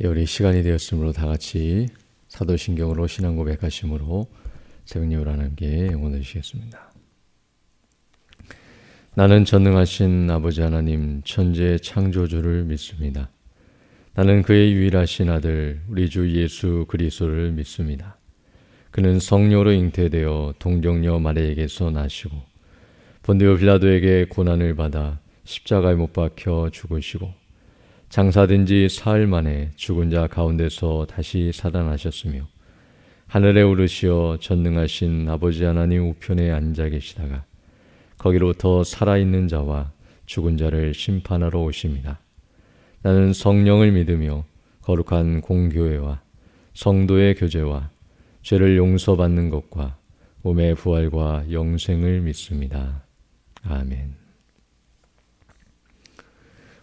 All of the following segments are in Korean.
우리 시간이 되었으므로 다 같이 사도신경으로 신앙 고백하심으로 새벽 예배를 하나님께 영원 드리시겠습니다. 나는 전능하신 아버지 하나님 천지의 창조주를 믿습니다. 나는 그의 유일하신 아들 우리 주 예수 그리스도를 믿습니다. 그는 성령으로 잉태되어 동정녀 마리아에게서 나시고 본디오 빌라도에게 고난을 받아 십자가에 못 박혀 죽으시고 장사된 지 사흘 만에 죽은 자 가운데서 다시 살아나셨으며 하늘에 오르시어 전능하신 아버지 하나님 우편에 앉아 계시다가 거기로부터 살아있는 자와 죽은 자를 심판하러 오십니다. 나는 성령을 믿으며 거룩한 공교회와 성도의 교제와 죄를 용서받는 것과 몸의 부활과 영생을 믿습니다. 아멘.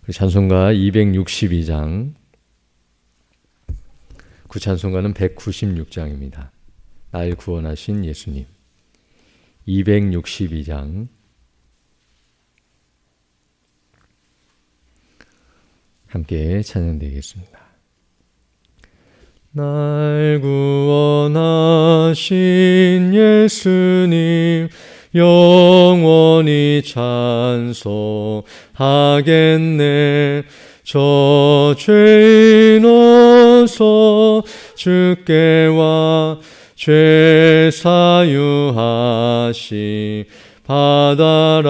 우리 찬송가 262장, 그 찬송가는 196장입니다. 날 구원하신 예수님. 262장 함께 찬양드리겠습니다. 날 구원하신 예수님 영원히 찬송하겠네. 저 죄인 어서 주께 와 죄 사유하시 받아라.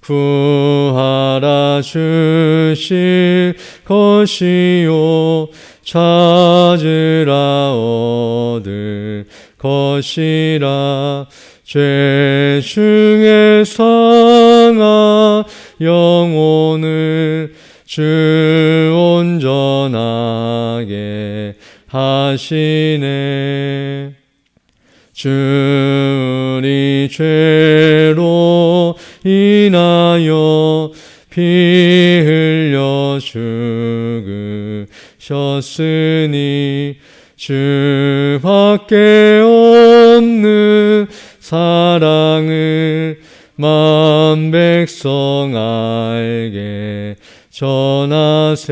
구하라 주실 것이요 찾으라 얻을 것이라. 죄 중에 상한 영혼을 주 온전하게 하시네. 주 우리 죄로 인하여 피 흘려 죽으셨으니 주밖에 없는 사랑을 만 백성 알게 전하세.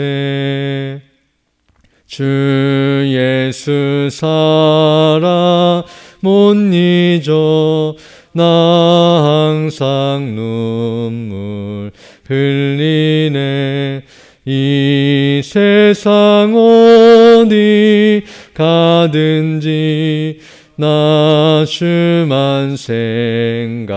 주 예수 사랑 못 잊어 나 항상 눈물 흘리네. 이 세상 어디 가든지 나 주만 생각합니다.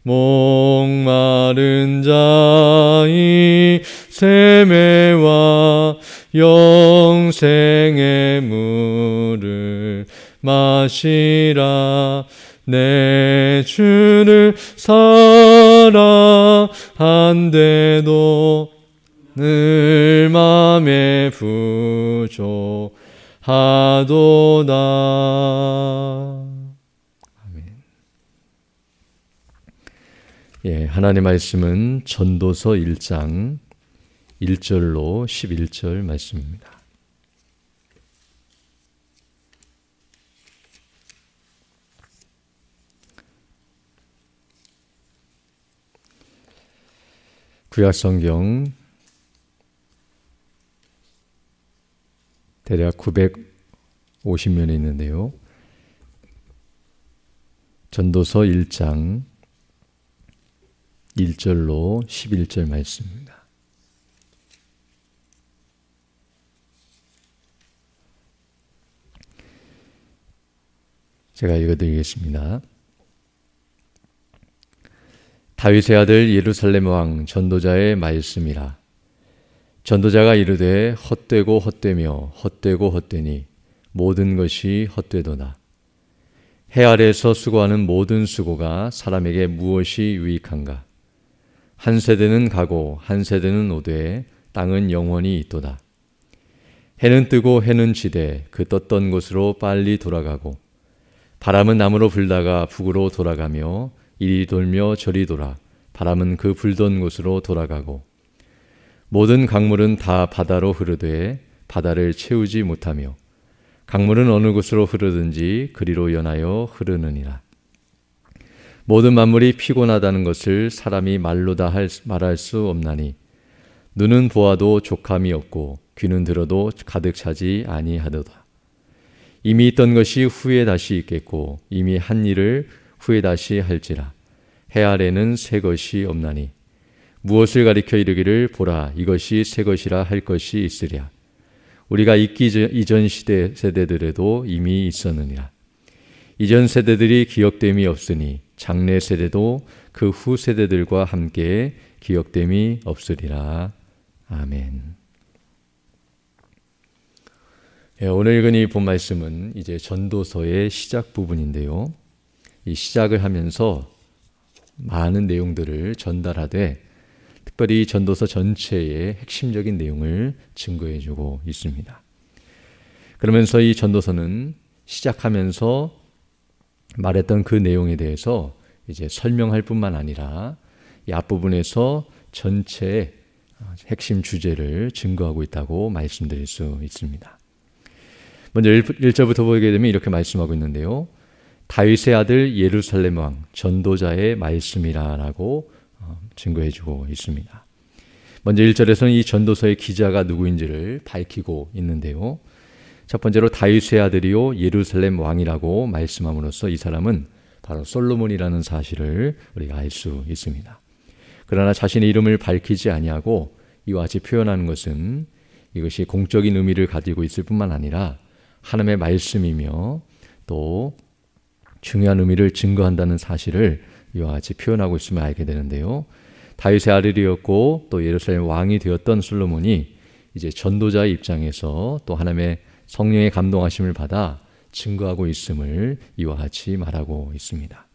목마른 자의 세매와 영생의 물을 마시라. 내 주를 사랑한데도 늘 맘에 부족하도다. 아멘. 하나님의 말씀은 전도서 1장 1절로 11절 말씀입니다. 구약성경 대략 950면이 있는데요. 전도서 1장 1절로 11절 말씀입니다. 제가 읽어드리겠습니다. 다윗의 아들 예루살렘 왕 전도자의 말씀이라. 전도자가 이르되 헛되고 헛되며 헛되고 헛되니 모든 것이 헛되도다. 해 아래에서 수고하는 모든 수고가 사람에게 무엇이 유익한가? 한 세대는 가고 한 세대는 오되 땅은 영원히 있도다. 해는 뜨고 해는 지되 그 떴던 곳으로 빨리 돌아가고 바람은 남으로 불다가 북으로 돌아가며 이리 돌며 저리 돌아 바람은 그 불던 곳으로 돌아가고 모든 강물은 다 바다로 흐르되 바다를 채우지 못하며 강물은 어느 곳으로 흐르든지 그리로 연하여 흐르느니라. 모든 만물이 피곤하다는 것을 사람이 말로 다 말할 수 없나니 눈은 보아도 족함이 없고 귀는 들어도 가득 차지 아니하도다. 이미 있던 것이 후에 다시 있겠고 이미 한 일을 후에 다시 할지라. 해 아래는 새 것이 없나니 무엇을 가리켜 이르기를 보라 이것이 새 것이라 할 것이 있으랴. 우리가 있기 이전 세대들에도 이미 있었느니라. 이전 세대들이 기억됨이 없으니 장래 세대도 그 후 세대들과 함께 기억됨이 없으리라. 아멘. 오늘 읽은 이 본 말씀은 이제 전도서의 시작 부분인데요. 이 시작을 하면서 많은 내용들을 전달하되 특별히 전도서 전체의 핵심적인 내용을 증거해주고 있습니다. 그러면서 이 전도서는 시작하면서 말했던 그 내용에 대해서 이제 설명할 뿐만 아니라 이 앞부분에서 전체의 핵심 주제를 증거하고 있다고 말씀드릴 수 있습니다. 먼저 1절부터 보게 되면 이렇게 말씀하고 있는데요. 다윗의 아들 예루살렘 왕 전도자의 말씀이라고 증거해주고 있습니다. 먼저 1절에서는 이 전도서의 기자가 누구인지를 밝히고 있는데요. 첫 번째로 다윗의 아들이요 예루살렘 왕이라고 말씀함으로써 이 사람은 바로 솔로몬이라는 사실을 우리가 알 수 있습니다. 그러나 자신의 이름을 밝히지 아니하고 이와 같이 표현하는 것은 이것이 공적인 의미를 가지고 있을 뿐만 아니라 하나님의 말씀이며 또 중요한 의미를 증거한다는 사실을 이와 같이 표현하고 있음을 알게 되는데요. 다윗의 아들이었고 또 예루살렘 왕이 되었던 솔로몬이 이제 전도자의 입장에서 또 하나님의 성령의 감동하심을 받아 증거하고 있음을 이와 같이 말하고 있습니다.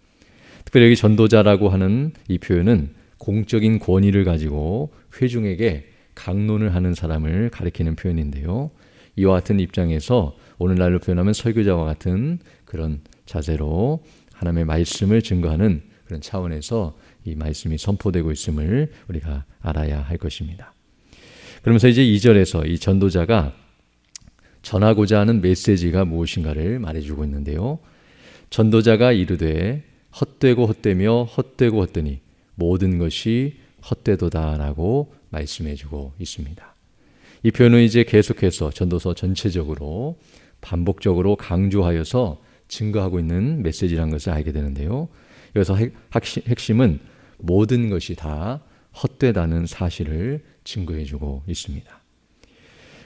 특별히 여기 전도자라고 하는 이 표현은 공적인 권위를 가지고 회중에게 강론을 하는 사람을 가리키는 표현인데요. 이와 같은 입장에서 오늘날로 표현하면 설교자와 같은 그런 자세로 하나님의 말씀을 증거하는 그런 차원에서 이 말씀이 선포되고 있음을 우리가 알아야 할 것입니다. 그러면서 이제 2절에서 이 전도자가 전하고자 하는 메시지가 무엇인가를 말해주고 있는데요. 전도자가 이르되 헛되고 헛되며 헛되고 헛되니 모든 것이 헛되도다라고 말씀해주고 있습니다. 이 표현은 이제 계속해서 전도서 전체적으로 반복적으로 강조하여서 증거하고 있는 메시지라는 것을 알게 되는데요. 여기서 핵심은 모든 것이 다 헛되다는 사실을 증거해주고 있습니다.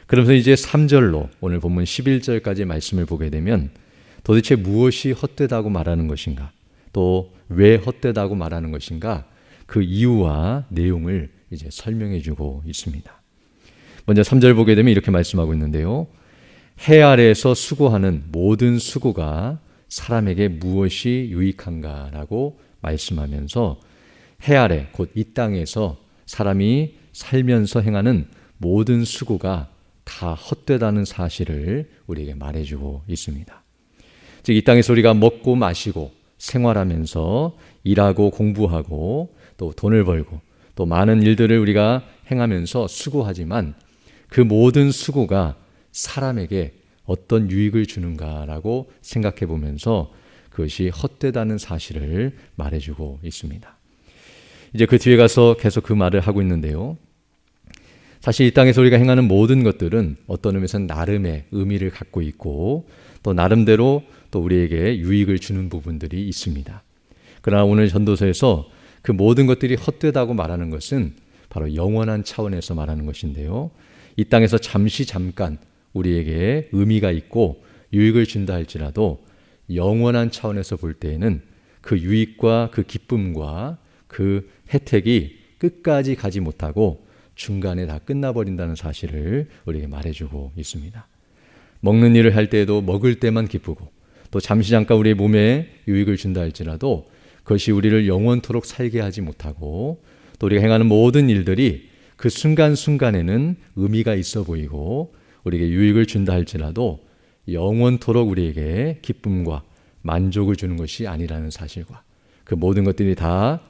그러면서 이제 3절로 오늘 본문 11절까지 말씀을 보게 되면 도대체 무엇이 헛되다고 말하는 것인가, 또 왜 헛되다고 말하는 것인가, 그 이유와 내용을 이제 설명해주고 있습니다. 먼저 3절 보게 되면 이렇게 말씀하고 있는데요. 해 아래에서 수고하는 모든 수고가 사람에게 무엇이 유익한가라고 말씀하면서 해 아래 곧 이 땅에서 사람이 살면서 행하는 모든 수고가 다 헛되다는 사실을 우리에게 말해주고 있습니다. 즉 이 땅에서 우리가 먹고 마시고 생활하면서 일하고 공부하고 또 돈을 벌고 또 많은 일들을 우리가 행하면서 수고하지만 그 모든 수고가 사람에게 어떤 유익을 주는가라고 생각해 보면서 그것이 헛되다는 사실을 말해주고 있습니다. 이제 그 뒤에 가서 계속 그 말을 하고 있는데요. 사실 이 땅에서 우리가 행하는 모든 것들은 어떤 의미에서는 나름의 의미를 갖고 있고 또 나름대로 또 우리에게 유익을 주는 부분들이 있습니다. 그러나 오늘 전도서에서 그 모든 것들이 헛되다고 말하는 것은 바로 영원한 차원에서 말하는 것인데요. 이 땅에서 잠깐 우리에게 의미가 있고 유익을 준다 할지라도 영원한 차원에서 볼 때에는 그 유익과 그 기쁨과 그 혜택이 끝까지 가지 못하고 중간에 다 끝나버린다는 사실을 우리에게 말해주고 있습니다. 먹는 일을 할 때에도 먹을 때만 기쁘고 또 잠깐 우리의 몸에 유익을 준다 할지라도 그것이 우리를 영원토록 살게 하지 못하고 또 우리가 행하는 모든 일들이 그 순간순간에는 의미가 있어 보이고 우리에게 유익을 준다 할지라도 영원토록 우리에게 기쁨과 만족을 주는 것이 아니라는 사실과 그 모든 것들이 다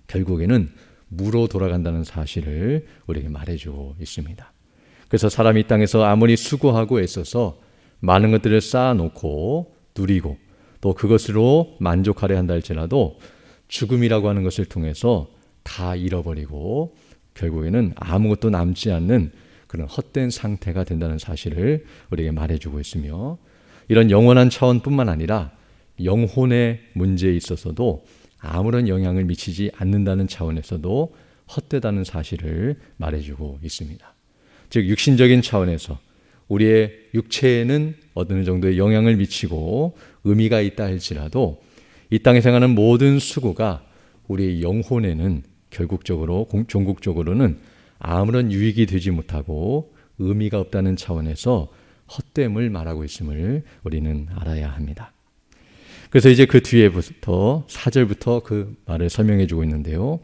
결국에는 무로 돌아간다는 사실을 우리에게 말해주고 있습니다. 그래서 사람이 이 땅에서 아무리 수고하고 애써서 많은 것들을 쌓아놓고 누리고 또 그것으로 만족하려 한다 할지라도 죽음이라고 하는 것을 통해서 다 잃어버리고 결국에는 아무것도 남지 않는 그런 헛된 상태가 된다는 사실을 우리에게 말해주고 있으며, 이런 영원한 차원뿐만 아니라 영혼의 문제에 있어서도 아무런 영향을 미치지 않는다는 차원에서도 헛되다는 사실을 말해주고 있습니다. 즉 육신적인 차원에서 우리의 육체에는 어느 정도의 영향을 미치고 의미가 있다 할지라도 이 땅에서 행하는 모든 수고가 우리의 영혼에는 결국적으로 종국적으로는 아무런 유익이 되지 못하고 의미가 없다는 차원에서 헛됨을 말하고 있음을 우리는 알아야 합니다. 그래서 이제 그 뒤에부터 4절부터 그 말을 설명해 주고 있는데요.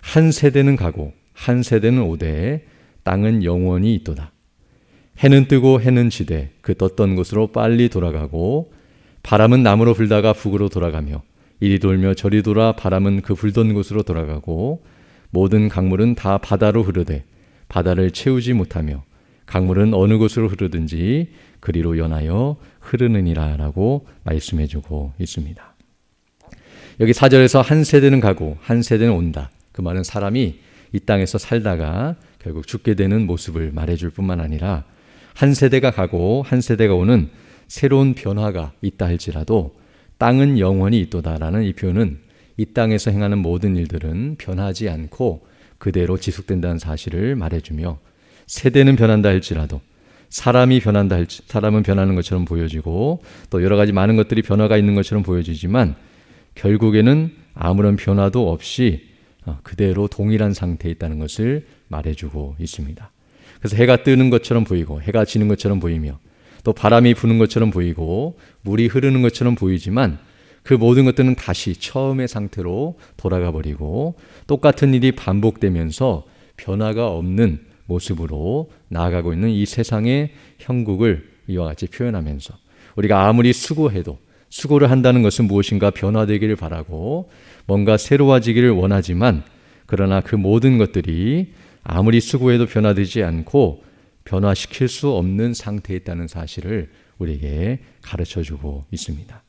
한 세대는 가고 한 세대는 오되 땅은 영원히 있도다. 해는 뜨고 해는 지되 그 떴던 곳으로 빨리 돌아가고 바람은 남으로 불다가 북으로 돌아가며 이리 돌며 저리 돌아 바람은 그 불던 곳으로 돌아가고 모든 강물은 다 바다로 흐르되 바다를 채우지 못하며 강물은 어느 곳으로 흐르든지 그리로 연하여 흐르느니라 라고 말씀해 주고 있습니다. 여기 4절에서 한 세대는 가고 한 세대는 온다. 그 말은 사람이 이 땅에서 살다가 결국 죽게 되는 모습을 말해줄 뿐만 아니라 한 세대가 가고 한 세대가 오는 새로운 변화가 있다 할지라도 땅은 영원히 있도다라는 이 표현은 이 땅에서 행하는 모든 일들은 변하지 않고 그대로 지속된다는 사실을 말해주며, 세대는 변한다 할지라도 사람은 변하는 것처럼 보여지고 또 여러 가지 많은 것들이 변화가 있는 것처럼 보여지지만 결국에는 아무런 변화도 없이 그대로 동일한 상태에 있다는 것을 말해주고 있습니다. 그래서 해가 뜨는 것처럼 보이고 해가 지는 것처럼 보이며 또 바람이 부는 것처럼 보이고 물이 흐르는 것처럼 보이지만 그 모든 것들은 다시 처음의 상태로 돌아가 버리고 똑같은 일이 반복되면서 변화가 없는 모습으로 나아가고 있는 이 세상의 형국을 이와 같이 표현하면서, 우리가 아무리 수고해도 수고를 한다는 것은 무엇인가 변화되기를 바라고 뭔가 새로워지기를 원하지만 그러나 그 모든 것들이 아무리 수고해도 변화되지 않고 변화시킬 수 없는 상태에 있다는 사실을 우리에게 가르쳐주고 있습니다.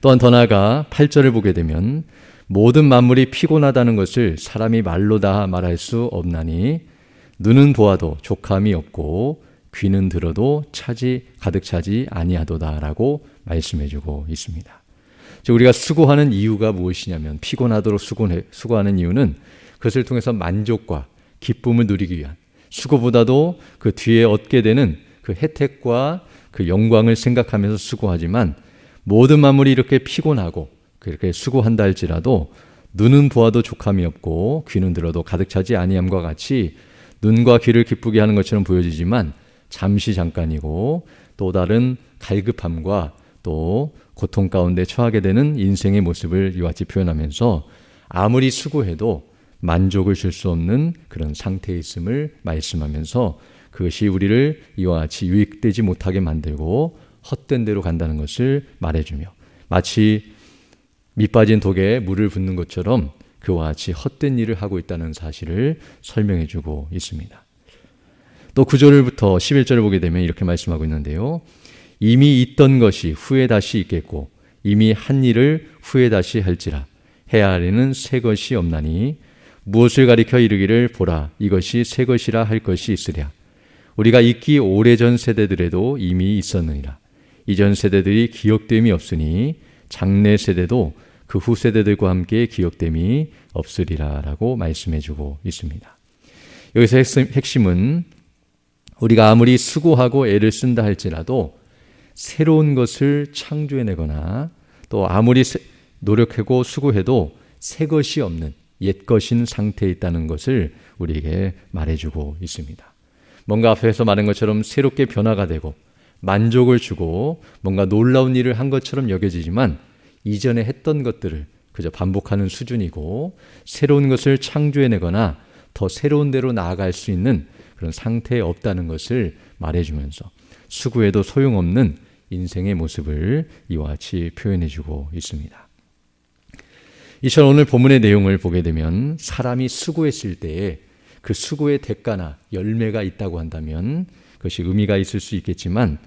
또한 더 나아가 8절을 보게 되면 모든 만물이 피곤하다는 것을 사람이 말로 다 말할 수 없나니 눈은 보아도 족함이 없고 귀는 들어도 가득 차지 아니하도다라고 말씀해주고 있습니다. 즉 우리가 수고하는 이유가 무엇이냐면, 피곤하도록 수고하는 이유는 그것을 통해서 만족과 기쁨을 누리기 위한, 수고보다도 그 뒤에 얻게 되는 그 혜택과 그 영광을 생각하면서 수고하지만 모든 만물이 이렇게 피곤하고 그렇게 수고한다 할지라도 눈은 보아도 족함이 없고 귀는 들어도 가득 차지 아니함과 같이 눈과 귀를 기쁘게 하는 것처럼 보여지지만 잠시 잠깐이고 또 다른 갈급함과 또 고통 가운데 처하게 되는 인생의 모습을 이와 같이 표현하면서 아무리 수고해도 만족을 줄 수 없는 그런 상태에 있음을 말씀하면서 그것이 우리를 이와 같이 유익되지 못하게 만들고 헛된 대로 간다는 것을 말해주며, 마치 밑빠진 독에 물을 붓는 것처럼 그와 같이 헛된 일을 하고 있다는 사실을 설명해주고 있습니다. 또 9절부터 11절을 보게 되면 이렇게 말씀하고 있는데요. 이미 있던 것이 후에 다시 있겠고 이미 한 일을 후에 다시 할지라 해야 하리는 새 것이 없나니 무엇을 가리켜 이르기를 보라 이것이 새 것이라 할 것이 있으랴. 우리가 있기 오래전 세대들에도 이미 있었느니라. 이전 세대들이 기억됨이 없으니 장래 세대도 그 후 세대들과 함께 기억됨이 없으리라 라고 말씀해주고 있습니다. 여기서 핵심은 우리가 아무리 수고하고 애를 쓴다 할지라도 새로운 것을 창조해내거나 또 아무리 노력하고 수고해도 새 것이 없는 옛 것인 상태에 있다는 것을 우리에게 말해주고 있습니다. 뭔가 앞에서 말한 것처럼 새롭게 변화가 되고 만족을 주고 뭔가 놀라운 일을 한 것처럼 여겨지지만 이전에 했던 것들을 그저 반복하는 수준이고 새로운 것을 창조해내거나 더 새로운 데로 나아갈 수 있는 그런 상태에 없다는 것을 말해주면서 수고해도 소용없는 인생의 모습을 이와 같이 표현해주고 있습니다. 이처럼 오늘 본문의 내용을 보게 되면 사람이 수고했을 때에 그 수고의 대가나 열매가 있다고 한다면 그것이 의미가 있을 수 있겠지만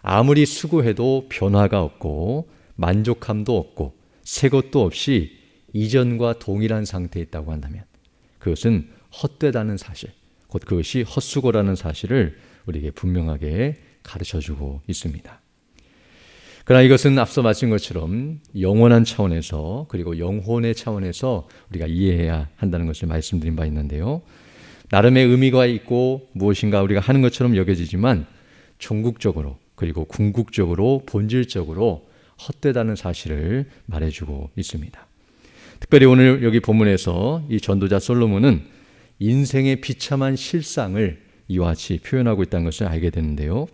아무리 수고해도 변화가 없고 만족함도 없고 새 것도 없이 이전과 동일한 상태에 있다고 한다면 그것은 헛되다는 사실, 곧 그것이 헛수고라는 사실을 우리에게 분명하게 가르쳐주고 있습니다. 그러나 이것은 앞서 말씀인 것처럼 영원한 차원에서 그리고 영혼의 차원에서 우리가 이해해야 한다는 것을 말씀드린 바 있는데요. 나름의 의미가 있고 무엇인가 우리가 하는 것처럼 여겨지지만 종국적으로 그리고 궁극적으로 본질적으로 헛되다는 사실을 말해주고 있습니다. 특별히 오늘 여기 본문에서 이 전도자 솔로몬은 인생의 비참한 실상을 이와 같이 표현하고 있다는 것을 알게 되는데요.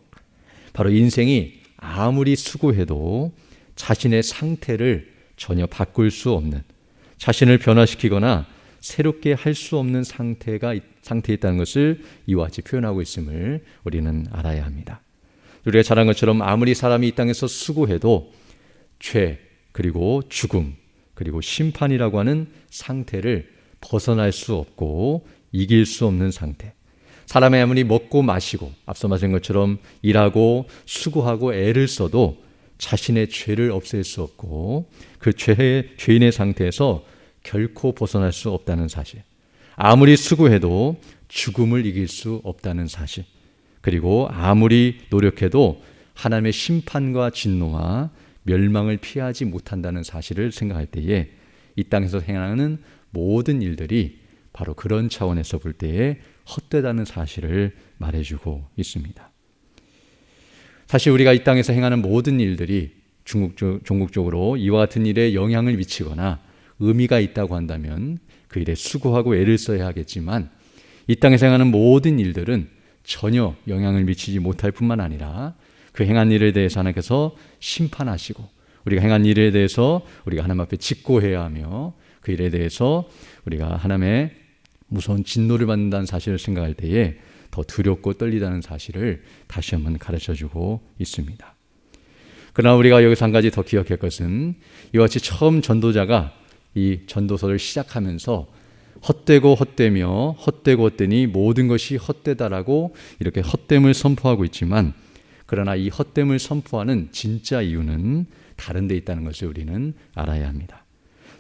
바로 인생이 아무리 수고해도 자신의 상태를 전혀 바꿀 수 없는, 자신을 변화시키거나 새롭게 할 수 없는 상태에 있다는 것을 이와 같이 표현하고 있음을 우리는 알아야 합니다. 우리가 잘 아는 것처럼 아무리 사람이 이 땅에서 수고해도 죄, 그리고 죽음, 그리고 심판이라고 하는 상태를 벗어날 수 없고 이길 수 없는 상태. 사람이 아무리 먹고 마시고 앞서 말한 것처럼 일하고 수고하고 애를 써도 자신의 죄를 없앨 수 없고 그 죄인의 상태에서 결코 벗어날 수 없다는 사실. 아무리 수고해도 죽음을 이길 수 없다는 사실. 그리고 아무리 노력해도 하나님의 심판과 진노와 멸망을 피하지 못한다는 사실을 생각할 때에 이 땅에서 행하는 모든 일들이 바로 그런 차원에서 볼 때에 헛되다는 사실을 말해주고 있습니다. 사실 우리가 이 땅에서 행하는 모든 일들이 종국적으로 이와 같은 일에 영향을 미치거나 의미가 있다고 한다면 그 일에 수고하고 애를 써야 하겠지만 이 땅에서 행하는 모든 일들은 전혀 영향을 미치지 못할 뿐만 아니라 그 행한 일에 대해서 하나님께서 심판하시고 우리가 행한 일에 대해서 우리가 하나님 앞에 직고해야 하며 그 일에 대해서 우리가 하나님의 무서운 진노를 받는다는 사실을 생각할 때에 더 두렵고 떨리다는 사실을 다시 한번 가르쳐주고 있습니다. 그러나 우리가 여기서 한 가지 더 기억할 것은 이와 같이 처음 전도자가 이 전도서를 시작하면서 헛되고 헛되며 헛되고 헛되니 모든 것이 헛되다라고 이렇게 헛됨을 선포하고 있지만 그러나 이 헛됨을 선포하는 진짜 이유는 다른 데 있다는 것을 우리는 알아야 합니다.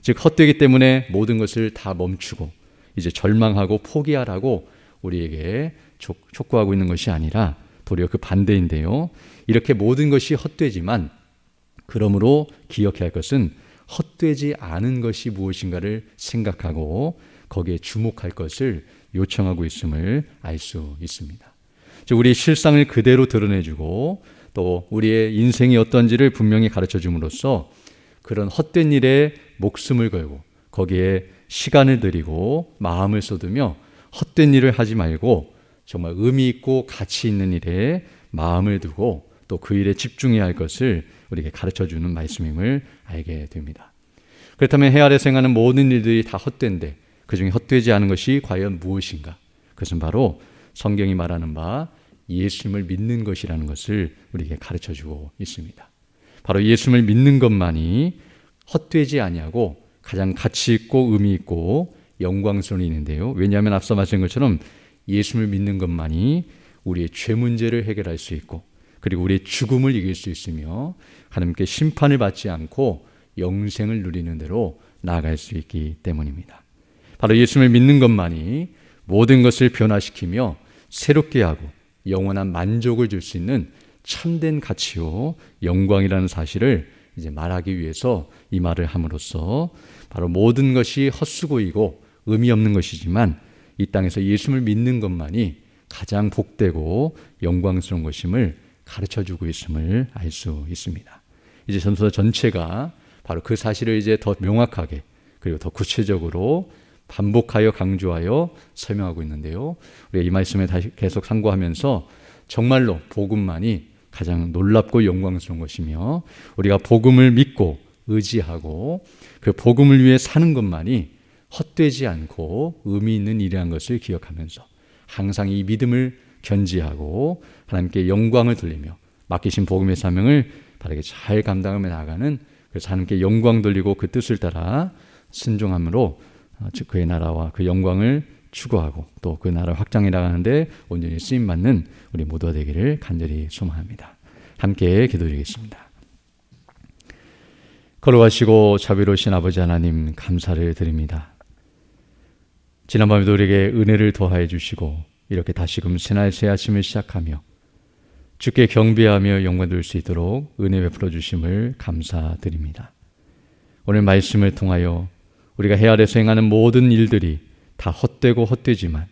즉 헛되기 때문에 모든 것을 다 멈추고 이제 절망하고 포기하라고 우리에게 촉구하고 있는 것이 아니라 도리어 그 반대인데요. 이렇게 모든 것이 헛되지만 그러므로 기억해야 할 것은 헛되지 않은 것이 무엇인가를 생각하고 거기에 주목할 것을 요청하고 있음을 알 수 있습니다. 즉 우리의 실상을 그대로 드러내주고 또 우리의 인생이 어떤지를 분명히 가르쳐 줌으로써 그런 헛된 일에 목숨을 걸고 거기에 시간을 들이고 마음을 쏟으며 헛된 일을 하지 말고 정말 의미 있고 가치 있는 일에 마음을 두고 또 그 일에 집중해야 할 것을 우리에게 가르쳐주는 말씀임을 알게 됩니다. 그렇다면 해 아래서 행하는 모든 일들이 다 헛된데 그중에 헛되지 않은 것이 과연 무엇인가? 그것은 바로 성경이 말하는 바 예수님을 믿는 것이라는 것을 우리에게 가르쳐주고 있습니다. 바로 예수님을 믿는 것만이 헛되지 아니하고 가장 가치 있고 의미 있고 영광스러운 일인데요. 왜냐하면 앞서 말씀한 것처럼 예수님을 믿는 것만이 우리의 죄 문제를 해결할 수 있고 그리고 우리의 죽음을 이길 수 있으며 하나님께 심판을 받지 않고 영생을 누리는 대로 나아갈 수 있기 때문입니다. 바로 예수님을 믿는 것만이 모든 것을 변화시키며 새롭게 하고 영원한 만족을 줄 수 있는 참된 가치요 영광이라는 사실을 이제 말하기 위해서 이 말을 함으로써 바로 모든 것이 헛수고이고 의미 없는 것이지만 이 땅에서 예수님을 믿는 것만이 가장 복되고 영광스러운 것임을 가르쳐주고 있음을 알 수 있습니다. 이제 전도서 전체가 바로 그 사실을 이제 더 명확하게 그리고 더 구체적으로 반복하여 강조하여 설명하고 있는데요. 우리가 이 말씀에 다시 계속 상고하면서 정말로 복음만이 가장 놀랍고 영광스러운 것이며 우리가 복음을 믿고 의지하고 그 복음을 위해 사는 것만이 헛되지 않고 의미 있는 일이라는 것을 기억하면서 항상 이 믿음을 견지하고 하나님께 영광을 돌리며 맡기신 복음의 사명을 바르게 잘 감당하며 나아가는 그래서 하나님께 영광 돌리고 그 뜻을 따라 순종함으로 그의 나라와 그 영광을 추구하고 또 그 나라를 확장해 나가는데 온전히 쓰임받는 우리 모두가 되기를 간절히 소망합니다. 함께 기도드리겠습니다. 거룩하시고 자비로우신 아버지 하나님, 감사를 드립니다. 지난밤에도 우리에게 은혜를 더하여 주시고 이렇게 다시금 새날 새 아침을 시작하며 주께 경배하며 영광 돌릴 수 있도록 은혜 베풀어 주심을 감사드립니다. 오늘 말씀을 통하여 우리가 해 아래서 행하는 모든 일들이 다 헛되고 헛되지만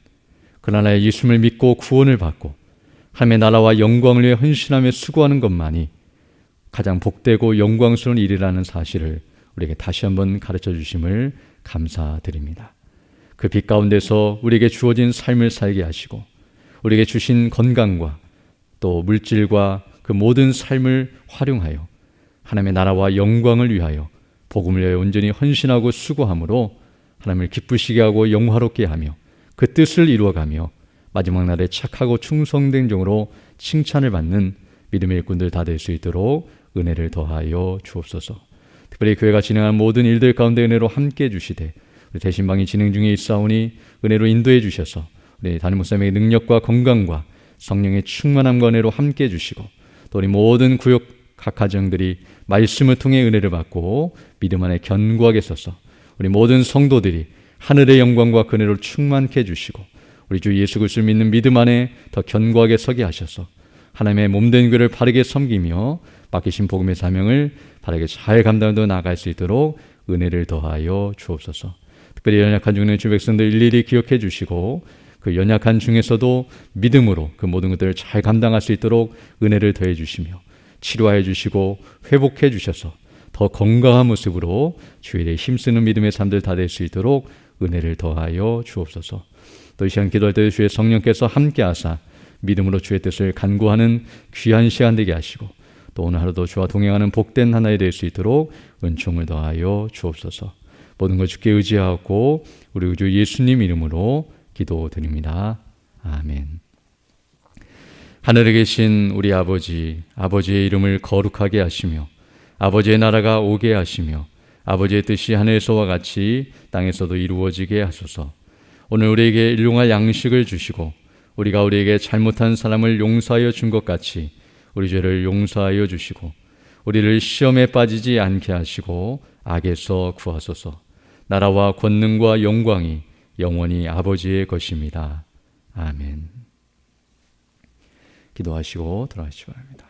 그러나 예수님을 믿고 구원을 받고 하나님의 나라와 영광을 위해 헌신하며 수고하는 것만이 가장 복되고 영광스러운 일이라는 사실을 우리에게 다시 한번 가르쳐 주심을 감사드립니다. 그 빛 가운데서 우리에게 주어진 삶을 살게 하시고 우리에게 주신 건강과 또 물질과 그 모든 삶을 활용하여 하나님의 나라와 영광을 위하여 복음을 위하여 온전히 헌신하고 수고함으로 하나님을 기쁘시게 하고 영화롭게 하며 그 뜻을 이루어가며 마지막 날에 착하고 충성된 종으로 칭찬을 받는 믿음의 일꾼들 다 될 수 있도록 은혜를 더하여 주옵소서. 특별히 교회가 진행하는 모든 일들 가운데 은혜로 함께해 주시되 우리 대신방이 진행 중에 있사오니 은혜로 인도해 주셔서 우리 담임 목사님에게 능력과 건강과 성령의 충만함과 은혜로 함께해 주시고 또 우리 모든 구역 각 가정들이 말씀을 통해 은혜를 받고 믿음 안에 견고하게 서서 우리 모든 성도들이 하늘의 영광과 그 은혜로 충만케 해주시고 우리 주 예수 그리스도를 믿는 믿음 안에 더 견고하게 서게 하셔서 하나님의 몸된 교회를 바르게 섬기며 맡기신 복음의 사명을 바르게 잘 감당하며 나아갈 수 있도록 은혜를 더하여 주옵소서. 특별히 연약한 중에 주 백성들 일일이 기억해 주시고 그 연약한 중에서도 믿음으로 그 모든 것들을 잘 감당할 수 있도록 은혜를 더해 주시며 치료하여 주시고 회복해 주셔서 더 건강한 모습으로 주일에 힘쓰는 믿음의 삶들 다 될 수 있도록 은혜를 더하여 주옵소서. 또 이 시간 기도할 때 주의 성령께서 함께 하사 믿음으로 주의 뜻을 간구하는 귀한 시간 되게 하시고 또 오늘 하루도 주와 동행하는 복된 하나가 될 수 있도록 은총을 더하여 주옵소서. 모든 것 주께 의지하고 우리 주 예수님 이름으로 기도드립니다. 아멘. 하늘에 계신 우리 아버지, 아버지의 이름을 거룩하게 하시며 아버지의 나라가 오게 하시며 아버지의 뜻이 하늘에서와 같이 땅에서도 이루어지게 하소서. 오늘 우리에게 일용할 양식을 주시고 우리가 우리에게 잘못한 사람을 용서하여 준 것 같이 우리 죄를 용서하여 주시고 우리를 시험에 빠지지 않게 하시고 악에서 구하소서. 나라와 권능과 영광이 영원히 아버지의 것입니다. 아멘. 기도하시고 들어가시기 바랍니다.